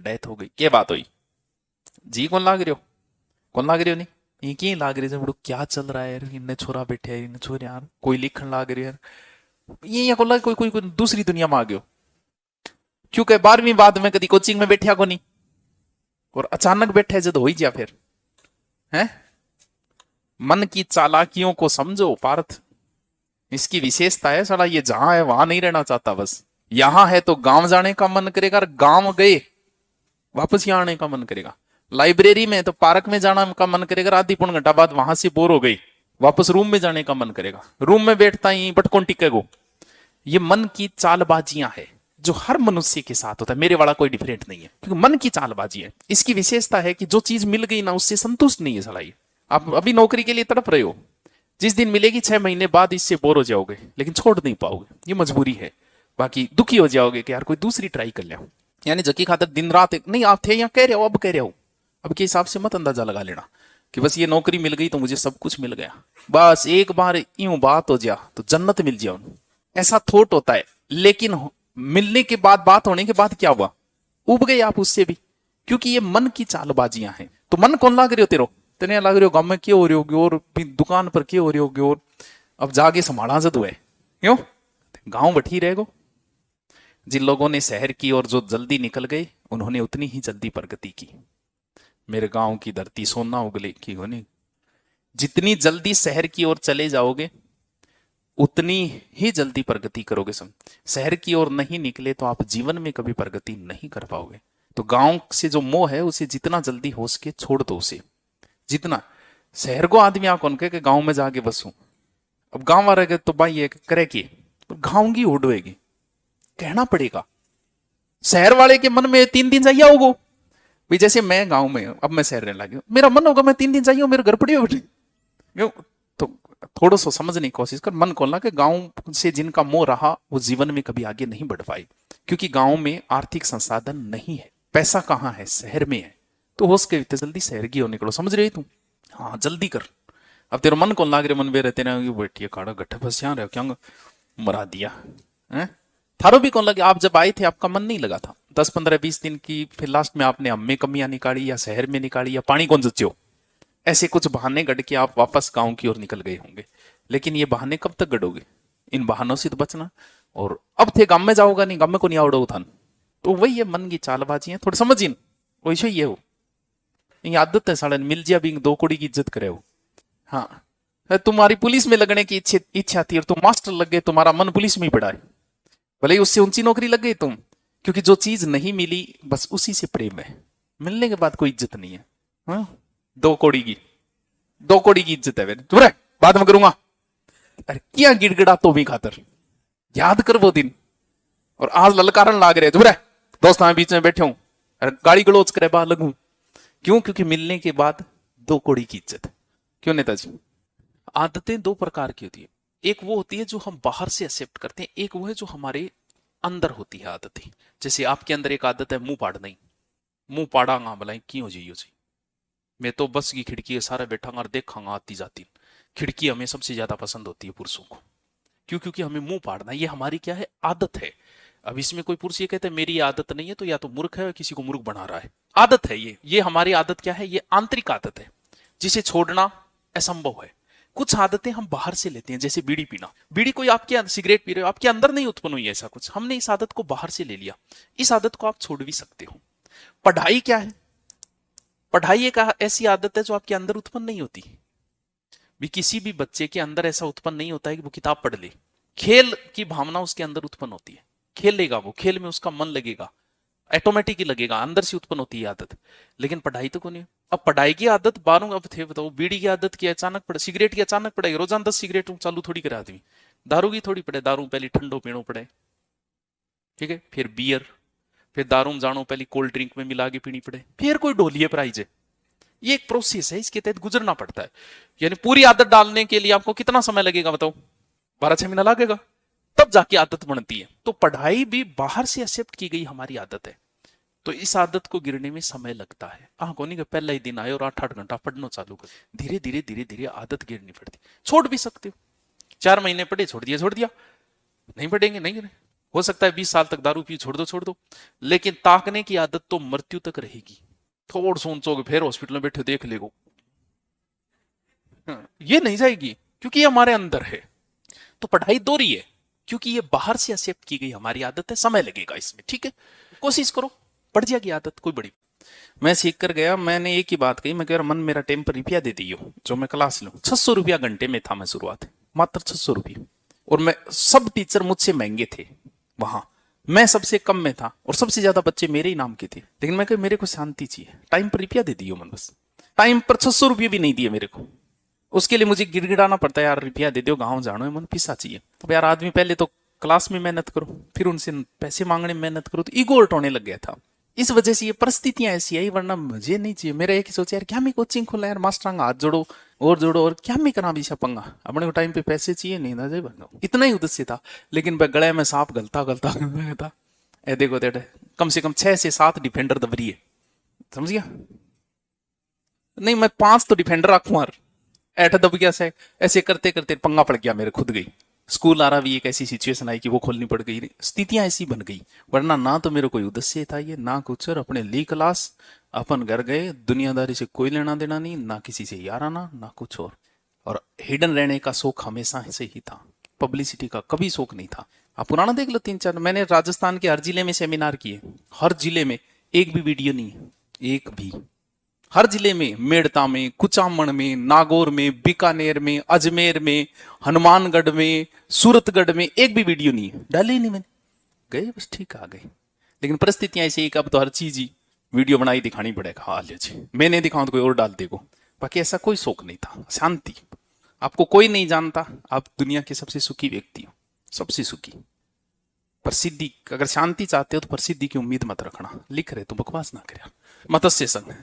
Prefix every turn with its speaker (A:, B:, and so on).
A: Death हो गई, क्या बात हुई जी, कौन लाग रहे हो, कौन लाग रहे हो, नहीं ये क्यों लाग रहे थे बड़ो, क्या चल रहा है यार, इन्हें छोरा बैठे है, इन्हें छोरे यार कोई लिखन लाग रहे यार, ये यहाँ को लग कोई दूसरी दुनिया में आ गयो, क्योंकि 12वीं बाद में कभी कोचिंग में बैठा को नहीं, और अचानक बैठे जब हो ही जा फिर है। मन की चालाकियों को समझो पार्थ, इसकी विशेषता है साला, ये जहां है वहां नहीं रहना चाहता, बस यहां है तो गांव जाने का मन करेगा, और गांव गए वापस यहां आने का मन करेगा, लाइब्रेरी में तो पार्क में जाना का मन करेगा, आधी पौन घंटा बाद वहां से बोर हो गई, वापस रूम में जाने का मन करेगा, रूम में बैठता ही पटकोन टिकेगो। ये मन की चालबाजियां है जो हर मनुष्य के साथ होता है, मेरे वाला कोई डिफरेंट नहीं है, क्योंकि मन की चालबाजी है। इसकी विशेषता है कि जो चीज मिल गई ना उससे संतुष्ट नहीं है साला ये। आप अभी नौकरी के लिए तड़प रहे हो, जिस दिन मिलेगी 6 महीने बाद इससे बोर हो जाओगे, लेकिन छोड़ नहीं पाओगे, ये मजबूरी है। बाकी दुखी हो जाओगे कि यार कोई दूसरी ट्राई कर ले, यानी जकी खातर दिन रात नहीं आप थे, या कह रहे हो अब कह रहे हो, अब के हिसाब से मत अंदाजा लगा लेना कि बस ये नौकरी मिल गई तो मुझे सब कुछ मिल गया, बस एक बार यूं बात हो जा तो जन्नत मिल जाओ, ऐसा थोट होता है। लेकिन मिलने के बाद, बात होने के बाद क्या हुआ, उब गए आप उससे भी, क्योंकि ये मन की चालबाजियां हैं। तो मन कौन लाग रहे हो तेरो, तेने लाग रहे हो गांव में क्यों हो रहे होगे, और दुकान पर क्यों हो रहे होगे, और अब जाके संभाला जद है क्यों, गांव बैठी रहेगो। जिन लोगों ने शहर की और जो जल्दी निकल गए उन्होंने उतनी ही जल्दी प्रगति की। मेरे गांव की धरती सोना उगले की होने, जितनी जल्दी शहर की ओर चले जाओगे उतनी ही जल्दी प्रगति करोगे। शहर की ओर नहीं निकले तो आप जीवन में कभी प्रगति नहीं कर पाओगे। तो गांव से जो मोह है उसे जितना जल्दी हो सके छोड़ दो उसे, जितना। शहर को आदमी आ कौन के गांव में जाके बसू, अब गांव आ रहे तो भाई ये करे कि गांव की उड़वेगी, कहना पड़ेगा। शहर वाले के मन में 3 दिन चाहिए होगो भाई, जैसे मैं गांव में अब मैं शहर रहने लगी, मेरा मन होगा मैं 3 दिन चाहिए मेरे घर पड़ी हो बेटे, क्यों। तो थोड़ा सा समझने की कोशिश कर, मन खोलना कि गांव से जिनका मोह रहा वो जीवन में कभी आगे नहीं बढ़ पाए, क्योंकि गांव में आर्थिक संसाधन नहीं है, पैसा कहां है, शहर में है। तो हो सके जल्दी शहर की हो निकलो, समझ रही तू, हाँ जल्दी कर। अब तेरा मन कौन लाग रहे, मन में रहते ना बैठिए काड़ा गट्ठे फंस रहे क्या मरा दिया है। थारो भी कौन लगे, आप जब आए थे आपका मन नहीं लगा था 10-15-20 दिन की, फिर लास्ट में आपने हम में कमियां निकाली या शहर में निकाली या पानी कौन जच्यो, ऐसे कुछ बहाने गढ़ के आप वापस गांव की ओर निकल गए होंगे। लेकिन ये बहाने कब तक गढ़ोगे, इन बहानों से तो बचना। और अब थे गांव में जाओगा नहीं, गांव में को नहीं आवड़ो था, तो वही ये मन की चालबाजी है, थोड़ी समझ इन वैसे ही है वो, ये आदत है साड़न मिल जिया भी 2 कौड़ी की इज्जत करे हो। हाँ तुम्हारी पुलिस में लगने की इच्छा थी और तुम मास्टर लग गए, तुम्हारा मन पुलिस में ही पड़ा है, भले ही उससे ऊंची नौकरी लग गई तुम, क्योंकि जो चीज नहीं मिली बस उसी से प्रेम है, मिलने के बाद कोई इज्जत नहीं है। हाँ? 2 कौड़ी की, 2 कौड़ी की इज्जत है मेरे, चुप रहे बाद में करूंगा। अरे क्या गिड़गिड़ा तो भी खातर, याद कर वो दिन, और आज ललकारन लाग रहे, चुप रहे दोस्त हमें बीच में बैठे हूं, अरे गाड़ी गलोच करे बाहर लगू, क्यों, क्योंकि मिलने के बाद 2 कौड़ी की इज्जत। क्यों नेताजी। आदतें 2 प्रकार की होती है, एक वो होती है जो हम बाहर से एक्सेप्ट करते हैं, एक वो है जो हमारे अंदर होती है आदतें। जैसे आपके अंदर एक आदत है मुंह पाड़ना ही, मुंह पाड़ांगा भलाई क्यों जी, मैं तो बस की खिड़की के सारा बैठांगा और देखांगा आती जाती। खिड़की हमें सबसे ज्यादा पसंद होती है पुरुषों को, क्यों, क्योंकि हमें मुंह पाड़ना ये हमारी क्या है, आदत है। अब इसमें कोई पुरुष ये कहते हैं मेरी ये आदत नहीं है, तो या तो मूर्ख है या किसी को मूर्ख बना रहा है। आदत है ये हमारी आदत क्या है, ये आंतरिक आदत है जिसे छोड़ना असंभव है। कुछ आदतें हम बाहर से लेते हैं, जैसे बीड़ी पीना, बीड़ी कोई आपके सिगरेट पी रहे हो आपके अंदर नहीं उत्पन्न हुई ऐसा कुछ, हमने इस आदत को बाहर से ले लिया, इस आदत को आप छोड़ भी सकते हो। पढ़ाई क्या है, पढ़ाई एक ऐसी आदत है जो आपके अंदर उत्पन्न नहीं होती भी, किसी भी बच्चे के अंदर ऐसा उत्पन्न नहीं होता है कि वो किताब पढ़ ले। खेल की भावना उसके अंदर उत्पन्न होती है, खेलेगा वो, खेल में उसका मन लगेगा, ऑटोमेटिकली लगेगा, अंदर से उत्पन्न होती है आदत। लेकिन पढ़ाई तो कौन है। अब पढ़ाई की आदत 12 अब थे बताओ, बीड़ी की आदत की अचानक पड़े, सिगरेट की अचानक पड़ेगी, रोजाना 10 सिगरेट चालू थोड़ी करे आदमी, दारू की थोड़ी पड़े, दारू पहले ठंडो पीनो पड़े, ठीक है, फिर बियर, फिर दारू जानो पहले कोल्ड ड्रिंक में मिला के पीनी पड़े, फिर कोई ढोलिए प्राइज है। ये एक प्रोसेस है, इसके तहत गुजरना पड़ता है। यानी पूरी आदत डालने के लिए आपको कितना समय लगेगा बताओ, 12-6 महीना लगेगा, तब जाके आदत बनती है। तो पढ़ाई भी बाहर से एक्सेप्ट की गई हमारी आदत है, तो इस आदत को गिरने में समय लगता है। कोनी के पहला ही दिन आए और 8-8 घंटा पढ़ना चालू कर, धीरे धीरे धीरे धीरे आदत गिरनी पड़ती। छोड़ भी सकते हो, 4 महीने पढ़े छोड़ दिया, नहीं पढ़ेंगे नहीं, हो सकता है 20 साल तक दारू पी छोड़ दो, लेकिन ताकने की आदत तो मृत्यु तक रहेगी। थोड़ सोचोगे फिर हॉस्पिटल में बैठे देख लेगो, ये नहीं जाएगी, क्योंकि ये हमारे अंदर है। तो पढ़ाई दोहरी है, क्योंकि ये बाहर से एक्सेप्ट की गई हमारी आदत है, समय लगेगा इसमें, ठीक है। कोशिश करो, पड़ जाएगी आदत, कोई बड़ी। मैं सीख कर गया, मैंने एक ही बात कही, मैं कह रहा मन मेरा टेम पर रुपया दे दियो जो मैं क्लास लूं। 600 रुपया घंटे में था मैं शुरुआत, मात्र 600 रुपये। और मैं, सब टीचर मुझसे महंगे थे वहां, मैं सबसे कम में था, और सबसे ज्यादा बच्चे मेरे ही नाम के थे। लेकिन मैं कह मेरे को शांति चाहिए, टाइम पर रुपया दे दियो मन, बस। टाइम पर 600 रुपये भी नहीं दिए मेरे को, उसके लिए मुझे गिड़गिड़ाना पड़ता है, यार रुपया दे दो, गाँव जानो है, मन पिसा चाहिए। अब यार आदमी पहले तो क्लास में मेहनत करो, फिर उनसे पैसे मांगने में मेहनत करो, तो ईगो हर्ट होने लग गया था। इस वजह से ये परिस्थितियां ऐसी आई, वरना मुझे नहीं चाहिए। मेरा एक ही सोचा, यार क्या मैं कोचिंग खोला यार, मास्टर हाथ जोड़ो और क्या मैं करा भी पंगा, अपने को टाइम पे पैसे चाहिए, नहीं ना जाए बनो, इतना ही उद्देश्य था। लेकिन गले में सांप गलता गलता था। ए देखो तेरे कम से कम 6 से 7 डिफेंडर दबरी है, समझ गया? नहीं मैं 5 तो डिफेंडर रखू यार, ऐठ दब गया से, ऐसे करते करते पंगा पड़ गया मेरे, खुद गई। स्कूल आ रहा भी एक ऐसी सिचुएशन आई कि वो खोलनी पड़ गई, स्थितियां ऐसी बन गई। वरना ना तो मेरे कोई उद्देश्य था ये, ना कुछ, और अपने ली क्लास, अपन घर गए, दुनियादारी से कोई लेना देना नहीं, ना किसी से याराना, ना कुछ और हिडन रहने का शौक हमेशा से ही था, पब्लिसिटी का कभी शौक नहीं था। आप पुराना देख लो 3-4, मैंने राजस्थान के हर जिले में सेमिनार किए, हर जिले में एक भी वीडियो नहीं है, एक भी। हर जिले में, मेड़ता में, कुचामण में, नागौर में, बीकानेर में, अजमेर में, हनुमानगढ़ में, सूरतगढ़ में एक भी वीडियो नहीं है, डाले ही नहीं मैंने, गए बस, ठीक आ गए। लेकिन परिस्थितियां ऐसी, अब तो हर चीज ही वीडियो बनाई दिखानी पड़ेगा, हाँ जी मैंने दिखाऊं तो कोई और डाल देगो। बाकी ऐसा कोई शौक नहीं था, शांति। आपको कोई नहीं जानता, आप दुनिया के सबसे सुखी व्यक्ति हो, सबसे सुखी। प्रसिद्धि, अगर शांति चाहते हो तो प्रसिद्धि की उम्मीद मत रखना, लिख रहे तो बकवास ना करे। मत्स्य संघ